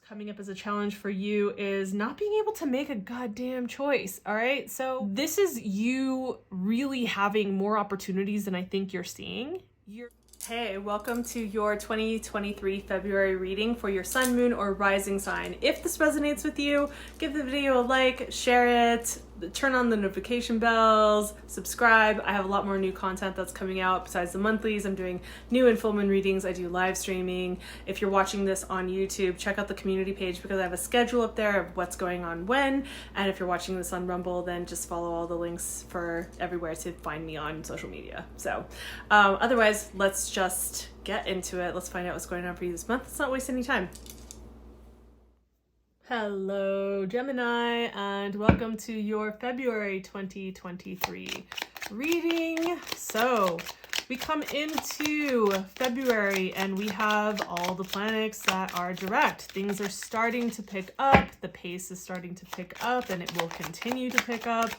coming up as a challenge for you is not being able to make a goddamn choice, all right? So this is you really having more opportunities than I think you're seeing. Hey, welcome to your 2023 February reading for your sun, moon, or rising sign. If this resonates with you, give the video a like, share it, turn on the notification bells, subscribe. I have a lot more new content that's coming out besides the monthlies. I'm doing new and full moon readings. I do live streaming. If you're watching this on YouTube, check out the community page because I have a schedule up there of what's going on when. And if you're watching this on Rumble, then just follow all the links for everywhere to find me on social media. So otherwise, let's just get into it. Let's find out what's going on for you this month. Let's not waste any time. Hello, Gemini, and welcome to your February 2023 reading. So we come into February and we have all the planets that are direct. Things are starting to pick up. The pace is starting to pick up and it will continue to pick up.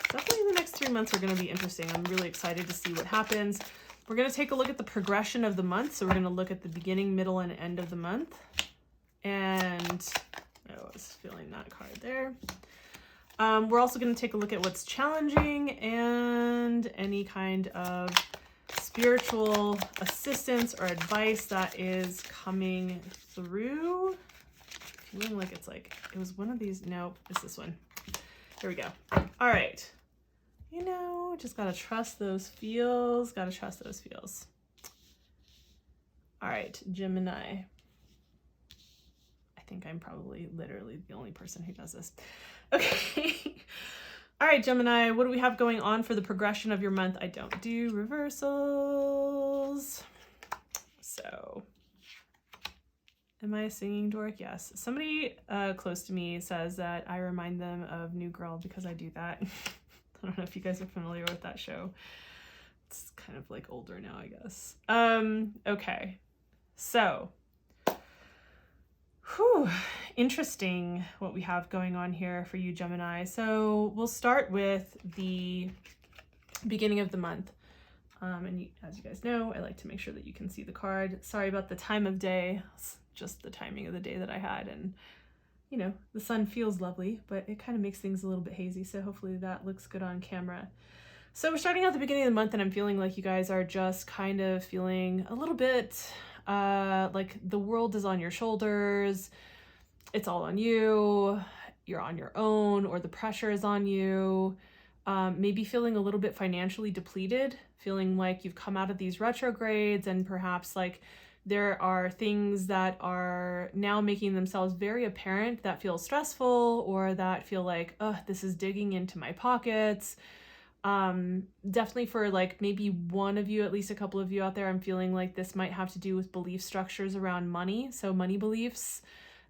Definitely the next 3 months are going to be interesting. I'm really excited to see what happens. We're going to take a look at the progression of the month. So we're going to look at the beginning, middle, and end of the month. And I was feeling that card there. We're also going to take a look at what's challenging and any kind of spiritual assistance or advice that is coming through. Feeling like it was one of these. Nope, it's this one. Here we go. All right. You know, just got to trust those feels. Got to trust those feels. All right, Gemini. I think I'm probably literally the only person who does this. Okay. All right, Gemini, what do we have going on for the progression of your month? I don't do reversals. So, am I a singing dork? Yes. Somebody close to me says that I remind them of New Girl because I do that. I don't know if you guys are familiar with that show. It's kind of like older now, I guess. Okay. So, interesting what we have going on here for you, Gemini. So we'll start with the beginning of the month. As you guys know, I like to make sure that you can see the card. Sorry about the time of day. It's just the timing of the day that I had. And, you know, the sun feels lovely, but it kind of makes things a little bit hazy. So hopefully that looks good on camera. So we're starting out the beginning of the month and I'm feeling like you guys are just kind of feeling a little bit like the world is on your shoulders. It's all on you. You're on your own, or the pressure is on you. Maybe feeling a little bit financially depleted, feeling like you've come out of these retrogrades and perhaps like there are things that are now making themselves very apparent that feel stressful or that feel like, oh, this is digging into my pockets. Definitely for like maybe one of you, at least a couple of you out there, I'm feeling like this might have to do with belief structures around money. So money beliefs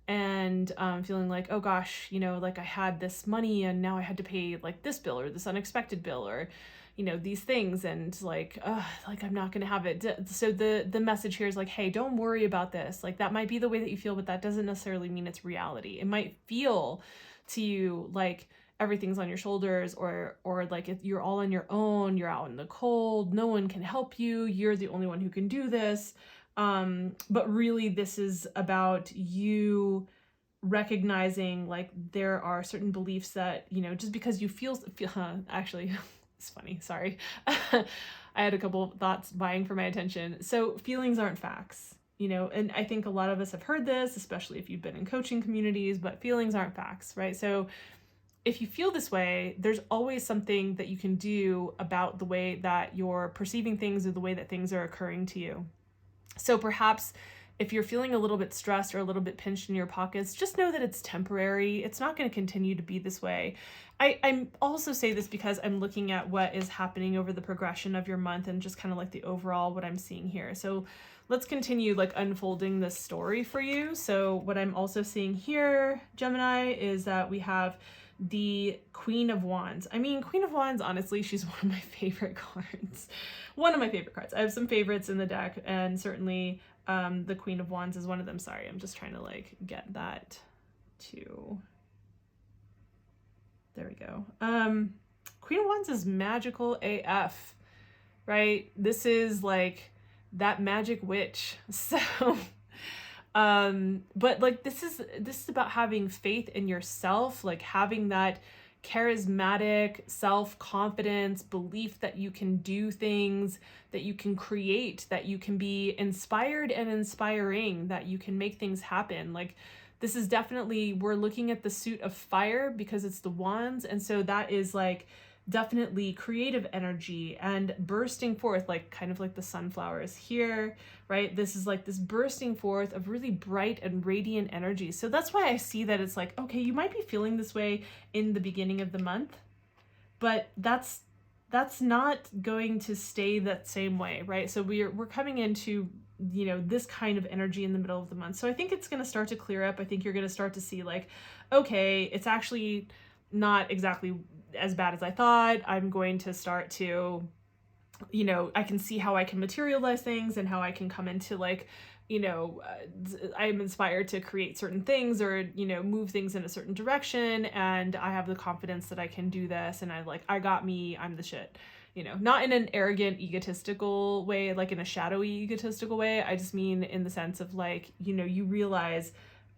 and feeling like, oh gosh, you know, like I had this money and now I had to pay like this bill or this unexpected bill or, you know, these things and like I'm not going to have it. So the message here is like, hey, don't worry about this. Like that might be the way that you feel, but that doesn't necessarily mean it's reality. It might feel to you like everything's on your shoulders or like if you're all on your own, you're out in the cold, no one can help you, you're the only one who can do this. But really this is about you recognizing like there are certain beliefs that, you know, just because you feel actually it's funny, sorry. I had a couple thoughts vying for my attention. So feelings aren't facts. You know, and I think a lot of us have heard this, especially if you've been in coaching communities, but feelings aren't facts, right? So if you feel this way, there's always something that you can do about the way that you're perceiving things or the way that things are occurring to you. So perhaps if you're feeling a little bit stressed or a little bit pinched in your pockets, just know that it's temporary. It's not going to continue to be this way. I also say this because I'm looking at what is happening over the progression of your month and just kind of like the overall what I'm seeing here. So let's continue like unfolding this story for you. So what I'm also seeing here, Gemini, is that we have the Queen of Wands. I mean, Queen of Wands, honestly, she's one of my favorite cards. One of my favorite cards. I have some favorites in the deck, and certainly the Queen of Wands is one of them. Sorry, I'm just trying to like get that to... There we go. Queen of Wands is magical AF, right? This is like that magic witch. So But like this is about having faith in yourself, like having that charismatic self-confidence, belief that you can do things, that you can create, that you can be inspired and inspiring, that you can make things happen. Like this is definitely, we're looking at the suit of fire because it's the wands, and so that is like definitely creative energy and bursting forth, like kind of like the sunflowers here, right? This is like this bursting forth of really bright and radiant energy. So that's why I see that it's like, okay, you might be feeling this way in the beginning of the month, but that's not going to stay that same way, right? So we're coming into, you know, this kind of energy in the middle of the month. So I think it's going to start to clear up. I think you're going to start to see like, okay, it's actually not exactly as bad as I thought. I'm going to start to, you know, I can see how I can materialize things and how I can come into like, you know, I'm inspired to create certain things or, you know, move things in a certain direction. And I have the confidence that I can do this. And I got me, I'm the shit, you know, not in an arrogant, egotistical way, like in a shadowy, egotistical way. I just mean in the sense of like, you know, you realize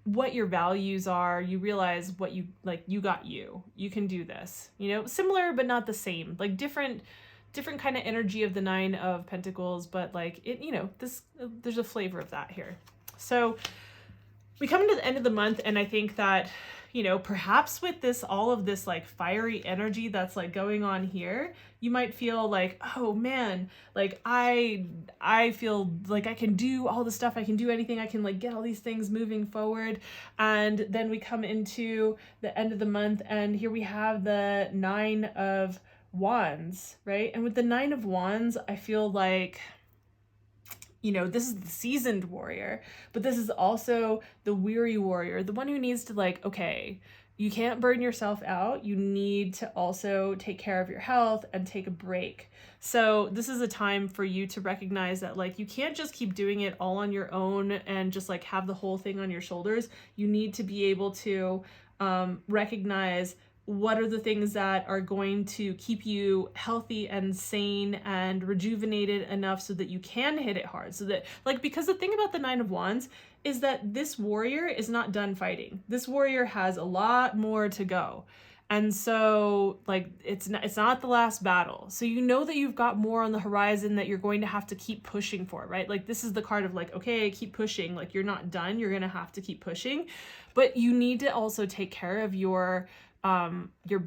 what your values are, you realize what you like, you can do this, you know, similar but not the same, like different kind of energy of the 9 of Pentacles, but like it, you know, there's a flavor of that here. So we come into the end of the month, and I think that, you know, perhaps with this, all of this like fiery energy that's like going on here, you might feel like, oh man, like I feel like I can do all the stuff, I can do anything, I can like get all these things moving forward. And then we come into the end of the month, and here we have the 9 of Wands, right? And with the 9 of Wands, I feel like, you know, this is the seasoned warrior, but this is also the weary warrior, the one who needs to like, okay, you can't burn yourself out. You need to also take care of your health and take a break. So this is a time for you to recognize that like, you can't just keep doing it all on your own and just like have the whole thing on your shoulders. You need to be able to recognize what are the things that are going to keep you healthy and sane and rejuvenated enough so that you can hit it hard. So that like, because the thing about the 9 of Wands is that this warrior is not done fighting. This warrior has a lot more to go. And so like, it's not the last battle. So you know that you've got more on the horizon that you're going to have to keep pushing for, right? Like this is the card of like, okay, keep pushing. Like you're not done. You're going to have to keep pushing, but you need to also take care of your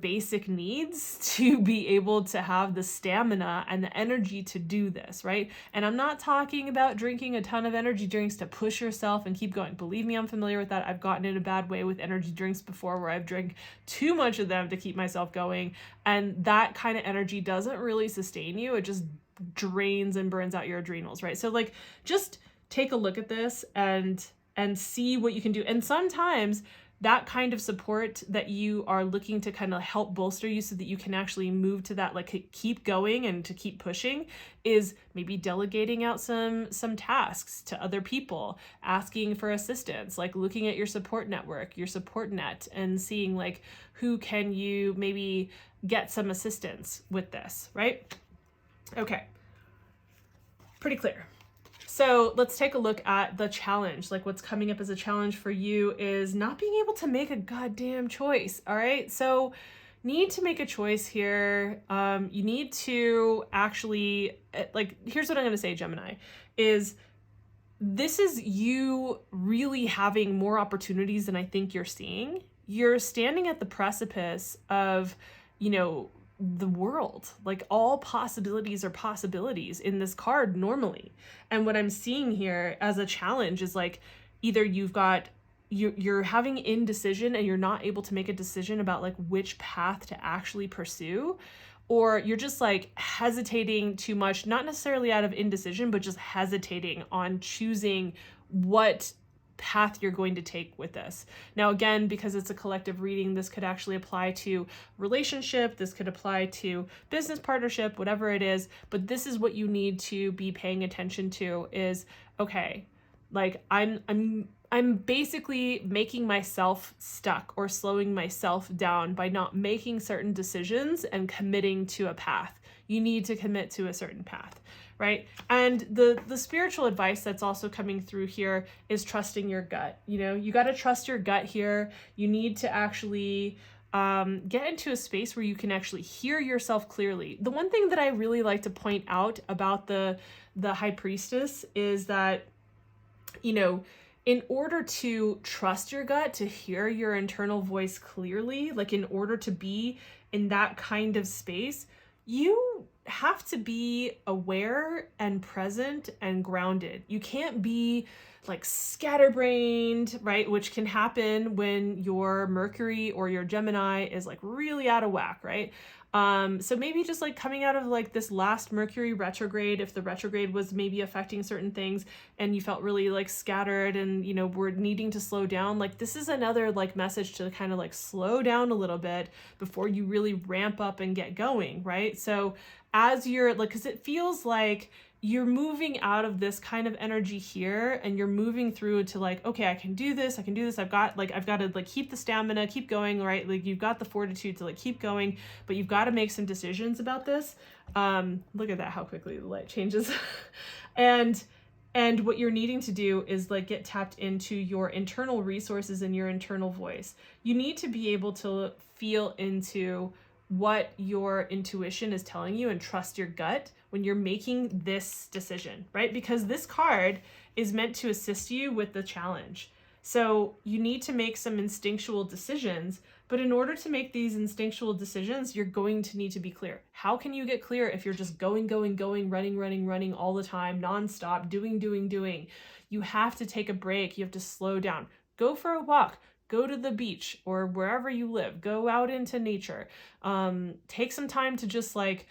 basic needs to be able to have the stamina and the energy to do this, right? And I'm not talking about drinking a ton of energy drinks to push yourself and keep going. Believe me, I'm familiar with that. I've gotten in a bad way with energy drinks before where I've drank too much of them to keep myself going. And that kind of energy doesn't really sustain you. It just drains and burns out your adrenals, right? So like, just take a look at this and see what you can do. And sometimes that kind of support that you are looking to kind of help bolster you so that you can actually move to that, like keep going and to keep pushing, is maybe delegating out some tasks to other people, asking for assistance, like looking at your support network, your support net, and seeing like who can you maybe get some assistance with this, right? Okay, pretty clear. So let's take a look at the challenge. Like what's coming up as a challenge for you is not being able to make a goddamn choice. All right. So need to make a choice here. You need to actually, like, here's what I'm going to say, Gemini, is this is you really having more opportunities than I think you're seeing. You're standing at the precipice of, you know, the world. Like all possibilities are possibilities in this card normally. And what I'm seeing here as a challenge is like, either you're having indecision and you're not able to make a decision about like which path to actually pursue, or you're just like hesitating too much, not necessarily out of indecision, but just hesitating on choosing what path you're going to take with this. Now, again, because it's a collective reading, this could actually apply to relationship, this could apply to business partnership, whatever it is, but this is what you need to be paying attention to is, okay, like I'm basically making myself stuck or slowing myself down by not making certain decisions and committing to a path. You need to commit to a certain path, right? And the spiritual advice that's also coming through here is trusting your gut. You know, you got to trust your gut here. You need to actually get into a space where you can actually hear yourself clearly. The one thing that I really like to point out about the High Priestess is that, you know, in order to trust your gut, to hear your internal voice clearly, like in order to be in that kind of space, you have to be aware and present and grounded. You can't be like scatterbrained, right? Which can happen when your Mercury or your Gemini is like really out of whack, right? So maybe just like coming out of like this last Mercury retrograde, if the retrograde was maybe affecting certain things and you felt really like scattered and, you know, were needing to slow down, like this is another like message to kind of like slow down a little bit before you really ramp up and get going, right? So as you're like, because it feels like you're moving out of this kind of energy here and you're moving through to like, okay, I can do this. I've got to like keep the stamina, keep going, right? Like you've got the fortitude to like keep going, but you've got to make some decisions about this. Look at that, how quickly the light changes. And what you're needing to do is like get tapped into your internal resources and your internal voice. You need to be able to feel into what your intuition is telling you and trust your gut when you're making this decision, right? Because this card is meant to assist you with the challenge. So you need to make some instinctual decisions, but in order to make these instinctual decisions, you're going to need to be clear. How can you get clear if you're just going, running all the time, nonstop, doing? You have to take a break. You have to slow down. Go for a walk. Go to the beach or wherever you live. Go out into nature. Take some time to just like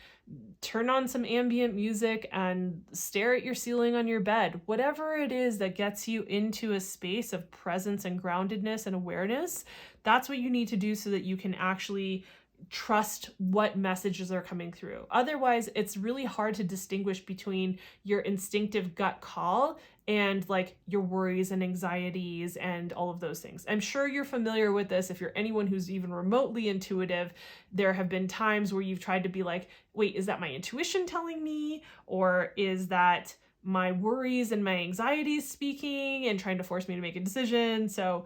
turn on some ambient music and stare at your ceiling on your bed. Whatever it is that gets you into a space of presence and groundedness and awareness, that's what you need to do so that you can actually trust what messages are coming through. Otherwise, it's really hard to distinguish between your instinctive gut call and like your worries and anxieties and all of those things. I'm sure you're familiar with this. If you're anyone who's even remotely intuitive, there have been times where you've tried to be like, wait, is that my intuition telling me? Or is that my worries and my anxieties speaking and trying to force me to make a decision? So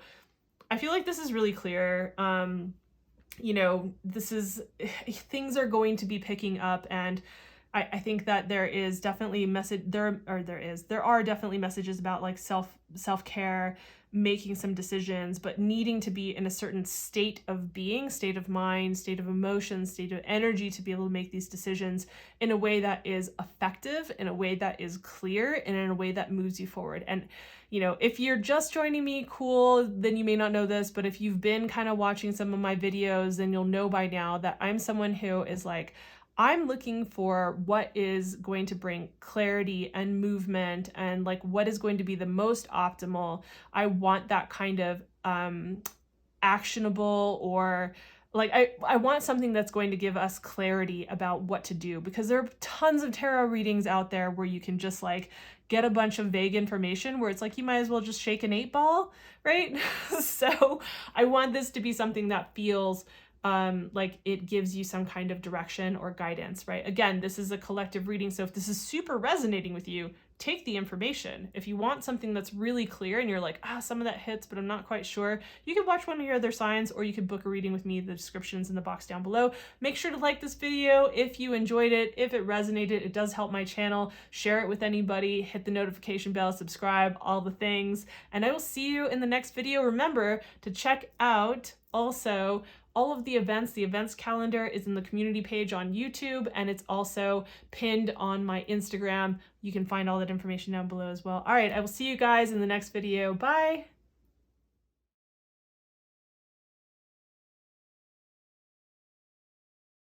I feel like this is really clear. You know, things are going to be picking up, and I think that there is definitely there are definitely messages about like self-care, making some decisions, but needing to be in a certain state of being, state of mind, state of emotion, state of energy to be able to make these decisions in a way that is effective, in a way that is clear, and in a way that moves you forward. And you know, if you're just joining me, cool, then you may not know this, but if you've been kind of watching some of my videos, then you'll know by now that I'm someone who is like, I'm looking for what is going to bring clarity and movement and like what is going to be the most optimal. I want that kind of actionable, or like I want something that's going to give us clarity about what to do, because there are tons of tarot readings out there where you can just like get a bunch of vague information where it's like you might as well just shake an 8-ball, right? So I want this to be something that feels like it gives you some kind of direction or guidance, right? Again, this is a collective reading, so if this is super resonating with you, take the information. If you want something that's really clear and you're like, some of that hits, but I'm not quite sure, you can watch one of your other signs, or you can book a reading with me. The description's in the box down below. Make sure to like this video if you enjoyed it, if it resonated. It does help my channel. Share it with anybody, hit the notification bell, subscribe, all the things, and I will see you in the next video. Remember to check out also all of the events calendar is in the community page on YouTube, and it's also pinned on my Instagram. You can find all that information down below as well. All right, I will see you guys in the next video. Bye.